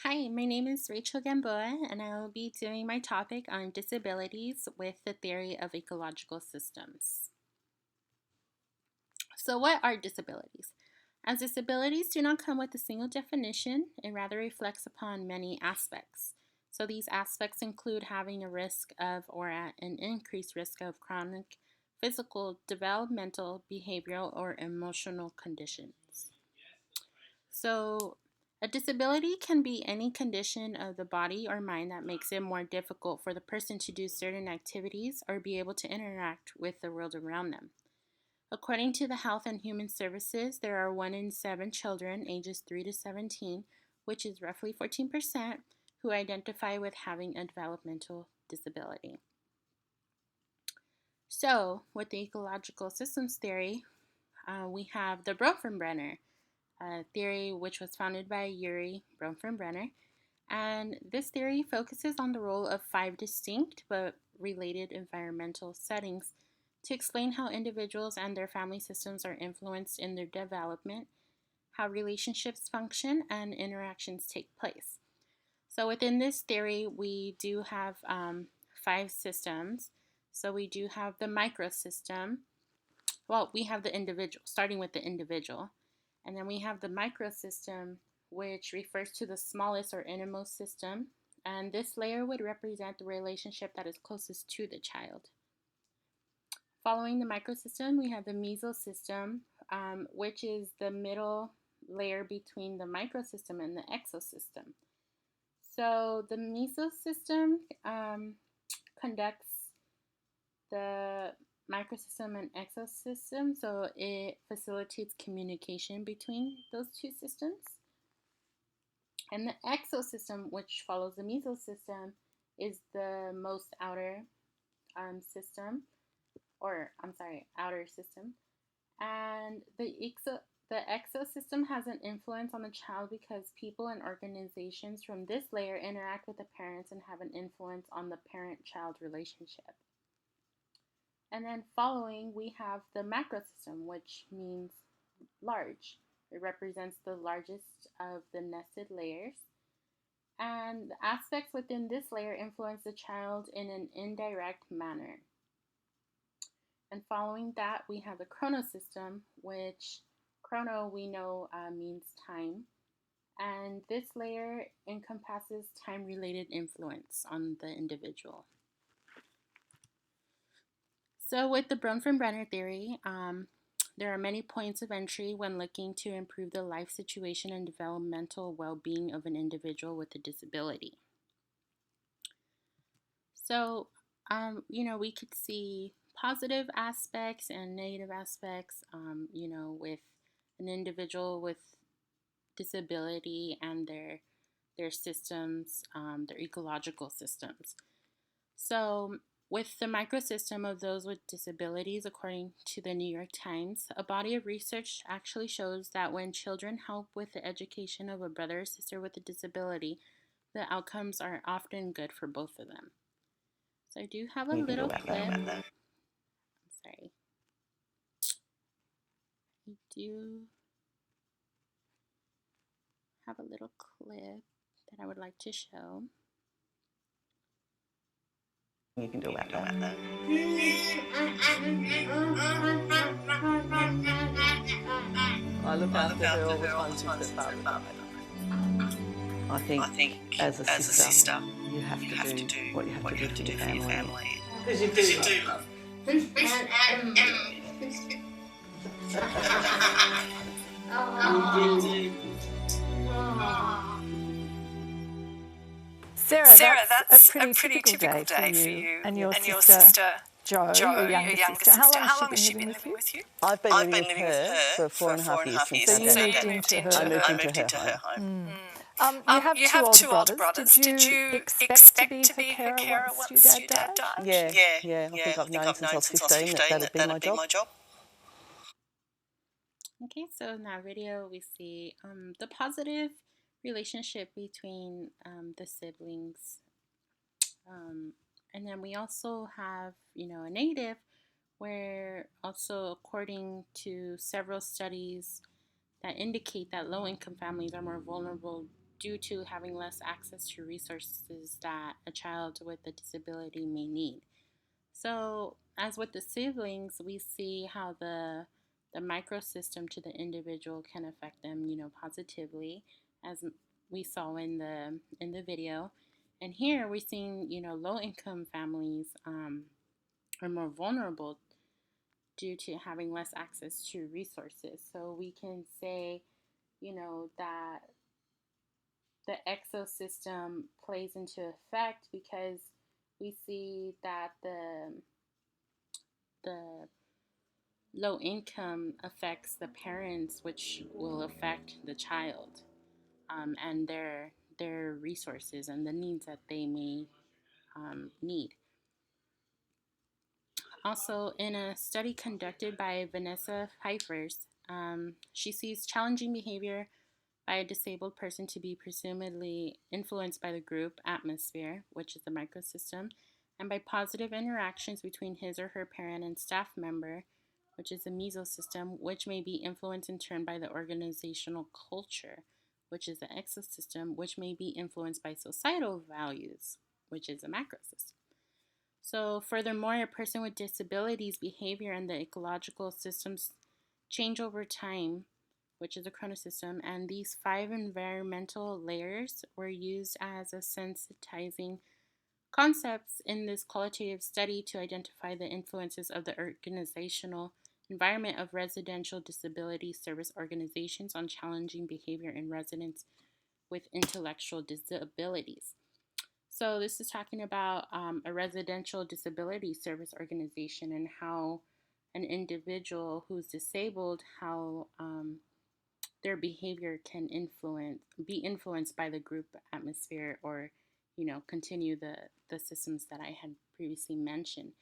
Hi, my name is Rachel Gamboa, and I will be doing my topic on disabilities with the theory of ecological systems. So, what are disabilities? As disabilities do not come with a single definition, it rather reflects upon many aspects. So, these aspects include having a risk of or at an increased risk of chronic physical, developmental, behavioral, or emotional conditions. So, a disability can be any condition of the body or mind that makes it more difficult for the person to do certain activities or be able to interact with the world around them. According to the Health and Human Services, there are 1 in 7 children ages 3 to 17, which is roughly 14%, who identify with having a developmental disability. So, with the ecological systems theory, we have the Bronfenbrenner theory, which was founded by Yuri Bronfenbrenner. And this theory focuses on the role of 5 distinct but related environmental settings to explain how individuals and their family systems are influenced in their development, how relationships function, and interactions take place. So, within this theory, we do have 5 systems. So, we do have the microsystem. Well, we have the individual, starting with the individual. And then we have the microsystem, which refers to the smallest or innermost system. And this layer would represent the relationship that is closest to the child. Following the microsystem, we have the mesosystem, which is the middle layer between the microsystem and the exosystem. So the mesosystem conducts the microsystem and exosystem, so it facilitates communication between those two systems. And the exosystem, which follows the mesosystem, is the most outer system, outer system. And the exosystem has an influence on the child because people and organizations from this layer interact with the parents and have an influence on the parent-child relationship. And then following, we have the macrosystem, which means large. It represents the largest of the nested layers. And the aspects within this layer influence the child in an indirect manner. And following that, we have the chronosystem, which chrono we know means time. And this layer encompasses time-related influence on the individual. So with the Bronfenbrenner theory, there are many points of entry when looking to improve the life situation and developmental well-being of an individual with a disability. So, we could see positive aspects and negative aspects, with an individual with disability and their systems, their ecological systems. So, with the microsystem of those with disabilities, according to the New York Times, a body of research actually shows that when children help with the education of a brother or sister with a disability, the outcomes are often good for both of them. So I do have a little clip. I'm sorry. I do have a little clip that I would like to show. You can do that. I look after her all the time since her father died. I think as a sister, you have to do what you have to do for your family. Because you do love. Sarah, that's a pretty typical day for you and your sister Jo, your younger sister. How long has she been living with you? I've been living with her for 4.5 years since So you moved into her home. I moved into her home. You have two older brothers. Did you expect to be her carer once your dad died? Yeah. I think I've known since I was 15 that that'd be my job. Okay, so in that video we see the positive relationship between the siblings. And then we also have, a negative where also according to several studies that indicate that low-income families are more vulnerable due to having less access to resources that a child with a disability may need. So, as with the siblings, we see how the microsystem to the individual can affect them, positively, as we saw in the video. And here we're seeing, low income families are more vulnerable due to having less access to resources. So we can say, that the exosystem plays into effect because we see that the low income affects the parents, which will affect the child, and their resources and the needs that they may need. Also, in a study conducted by Vanessa Pfeifers, she sees challenging behavior by a disabled person to be presumably influenced by the group atmosphere, which is the microsystem, and by positive interactions between his or her parent and staff member, which is the mesosystem, which may be influenced in turn by the organizational culture, which is the exosystem, which may be influenced by societal values, which is the macrosystem. So, furthermore, a person with disabilities' behavior and the ecological systems change over time, which is a chronosystem, and these 5 environmental layers were used as a sensitizing concepts in this qualitative study to identify the influences of the organizational environment of residential disability service organizations on challenging behavior in residents with intellectual disabilities. So, this is talking about a residential disability service organization and how an individual who's disabled, how their behavior can be influenced by the group atmosphere, or continue the systems that I had previously mentioned.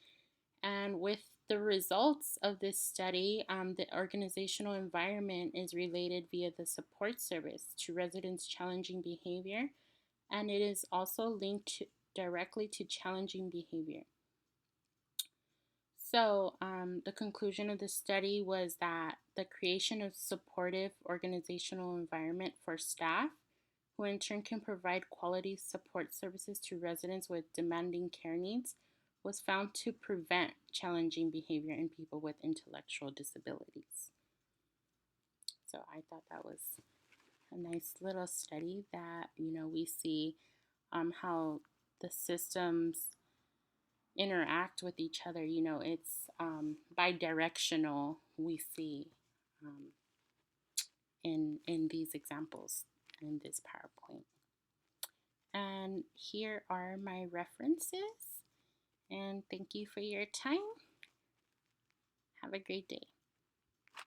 And with the results of this study, the organizational environment is related via the support service to residents' challenging behavior, and it is also linked directly to challenging behavior. So, the conclusion of the study was that the creation of supportive organizational environment for staff, who in turn can provide quality support services to residents with demanding care needs, was found to prevent challenging behavior in people with intellectual disabilities. So, I thought that was a nice little study that, we see how the systems interact with each other. It's bi-directional, we see in these examples in this PowerPoint. And here are my references. And thank you for your time. Have a great day.